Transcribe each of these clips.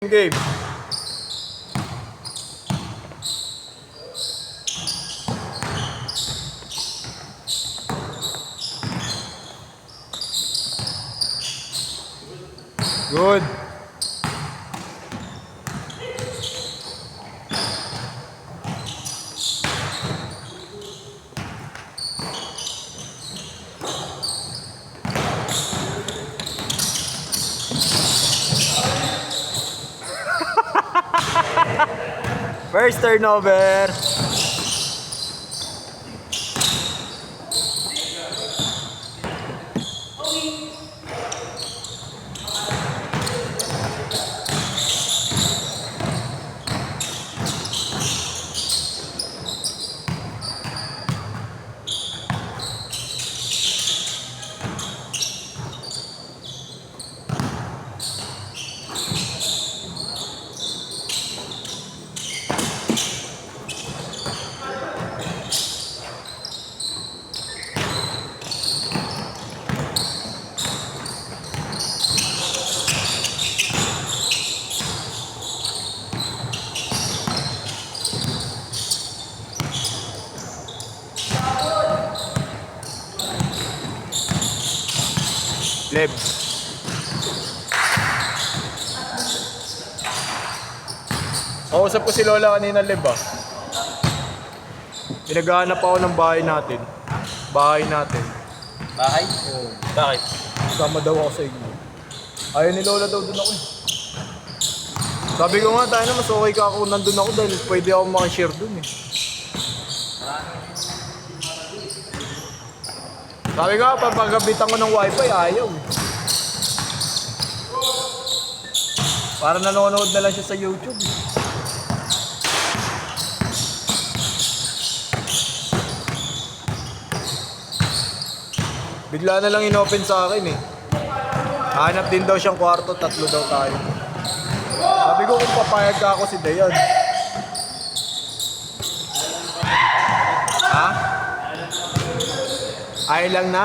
Game. Good. First turnover. Leb. Kausap ko si Lola kanina, Leb ah. Pinaghahanap ako ng bahay natin. Bahay natin. Bahay? Oo. Bakit? Sama daw ako sa inyo. Ayaw ni Lola daw dun ako eh. Sabi ko nga, tayo na mas okay ka kung nandun ako dahil pwede ako makashare dun eh. Sabi nga, papagabitan ko ng wifi, ayaw eh. Para nanonood na lang siya sa YouTube eh. Bigla na lang inopen sa akin eh. Hanap din daw siyang kwarto, 3 daw tayo. Sabi ko kung papayag ka ako si Dayan. Ha? Ay lang na?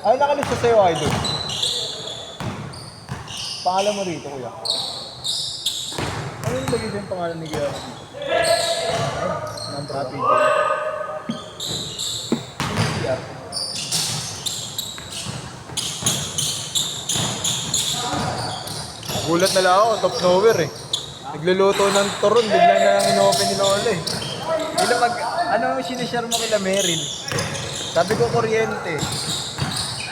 Ay, nakalista sa'yo, idol. Pangalan mo rito, kuya. Ano yung lagay yung pangalan ni Kuya dito? Ng Trapi. Gulat na lang ako, top nowhere eh. Nagluluto ng turon, bigla na lang in-open ni Lola eh. Ano sinishare mo kila Meryl? Sabi ko, kuryente.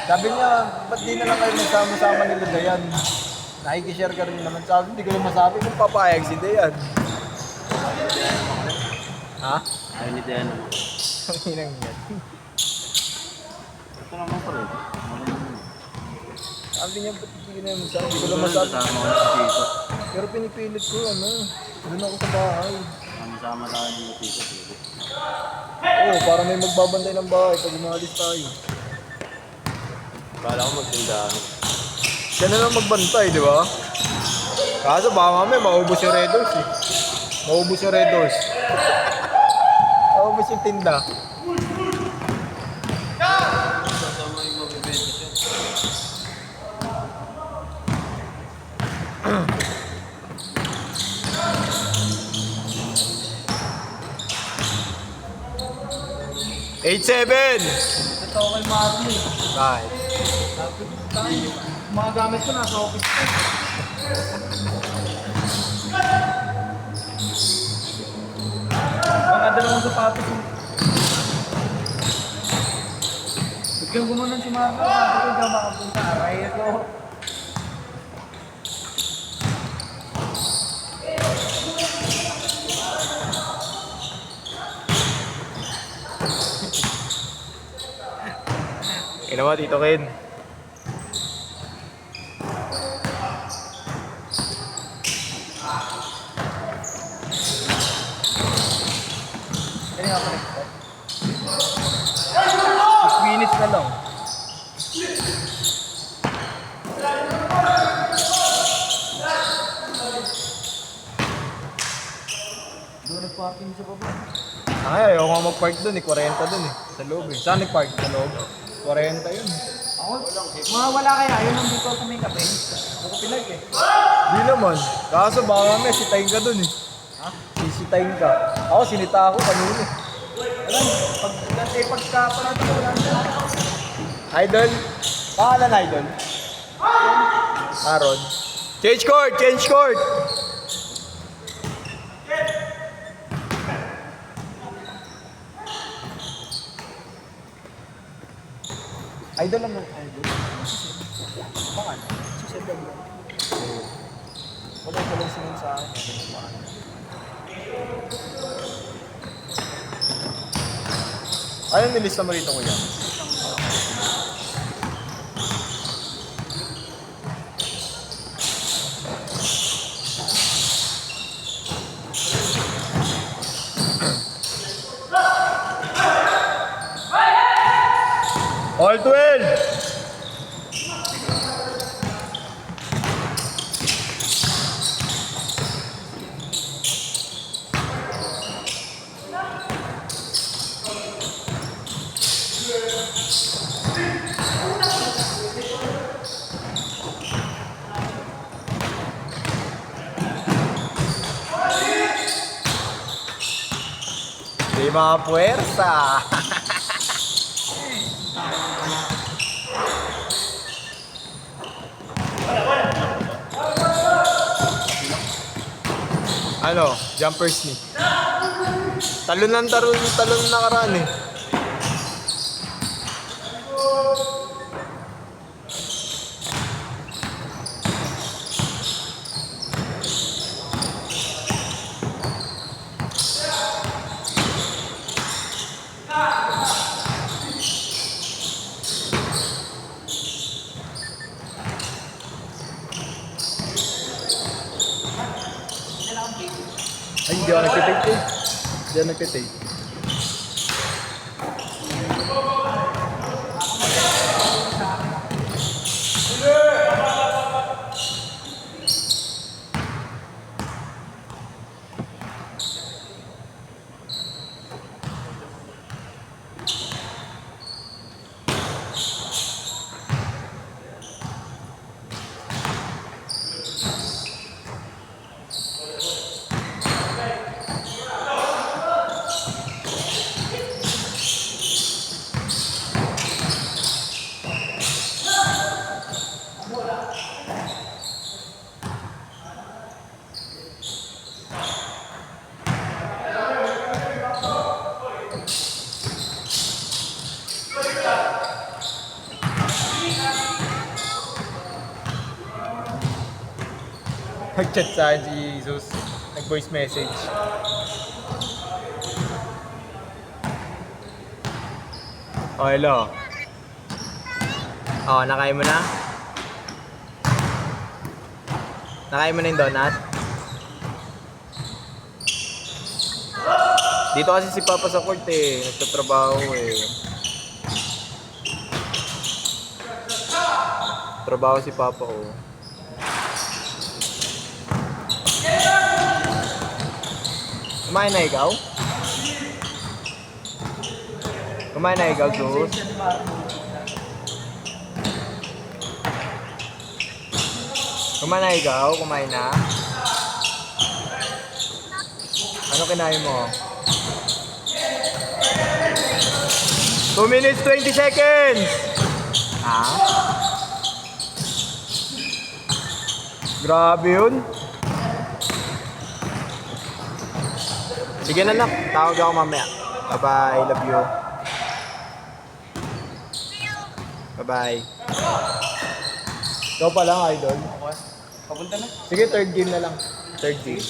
Sabi niya, ba't di na lang kayo magsama-sama nila Dayan? Nakikishare ka rin naman. Sabi, hindi ko lang masabi kung papayag si Dayan. Ha? Ayaw ni Dayan. Ang hinang yan. Ito naman pa rin. Sabi niya, ba't hindi ko na yung masabi? Hindi ko lang masabi. Kasama ko si Tito. Pero pinipilit ko, doon ako sa bahay. Sama tayo ni Tito. Oo, para may magbabantay ng bahay pag umalis tayo. Kala ko magtindahan. Siya na lang magbantay, di ba? Kaso baka mamaya maubos yung Red Horse eh. Maubos yung Red Horse. Maubos yung tinda. Kasama yung mabibenta siya. $8-7! Ito kay Marley. Right. Mga gamit ko nasa office ko. Mga dalawang sapatos. Ikaw gumanon si Marco, sabi ko daw makapunta. Aray ako. Ina mo, Tito Ken. Kaya nga pala. 6 minutes na lang. Doon nag-parking sa baba. Ay, ayaw nga mag-park dun eh. 40 dun eh. Sa loob eh. Saan nag-park? Sa loob? 40 yun. Ako, mga wala kaya, yun ang dito sa may kape. Ako pilag eh. Di naman. Kaso baka may sitayin ka dun eh. Ha? Sisitayin ka. Ako, sinita ako kanina eh. Alam, pagka-pala ito, wala na. Idol? Pangalan Idol? Aaron. Change court! Change court! Idol lang mo. Idol? Pangalan? Si Sir Dagdag. Wala ko lang sinin sa akin. Anong nilista mo rito, kuya? All 12! Di mga puwersa! Ano? Jumpers ni. Talon ng talon nakaraan eh. Ay, hindi ako nagtitake eh. Hindi ako nagtitake. Nag-chat sa akin si Jesus. Nag-voice message. Oh, hello. Oh, nakain mo na? Nakain mo na yung donut? Dito kasi si Papa sa court eh. Nagtatrabaho eh. Trabaho si Papa ko. Kumain na ikaw? Kumain na ikaw, Sus? Kumain na ikaw? Kumain na? Ano kinain mo? 2 minutes 20 seconds! Ah? Grabe yun. Sige na nak, tawag ako mamaya. Bye-bye, love you. Bye-bye. Ikaw pa lang, idol. Okay. Papunta na. Sige, third game na lang. Third game.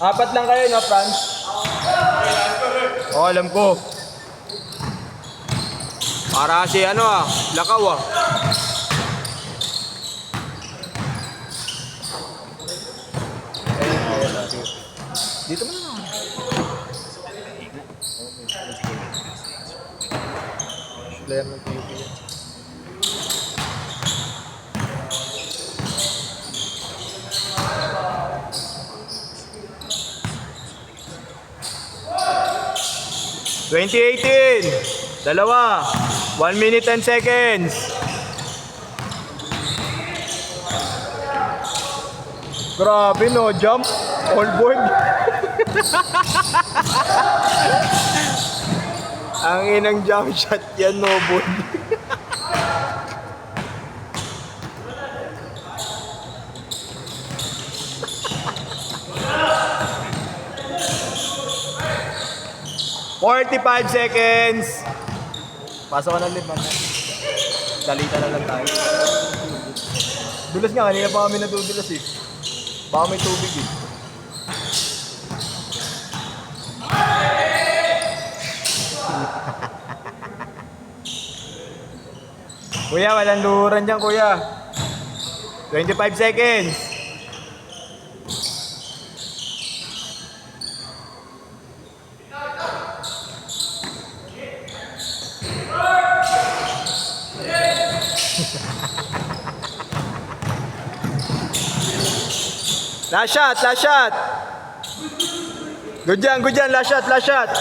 Apat lang kayo, no, Franz? Oo, alam ko. Para si ano lakaw Dito mo na. Player ng PUP yan. Dalawa. 1 minute 10 seconds. Grabe no, jump. All board. Ang inang jump shot yan, no board. "45 seconds. Pasok ka ng lip, man. Dalita na lang tayo. Dulas nga, kanina pa kami nadudulas eh. Baka may tubig eh. Kuya, walang luhuran dyan, kuya. 25 seconds. Last shot. Good yan, last shot.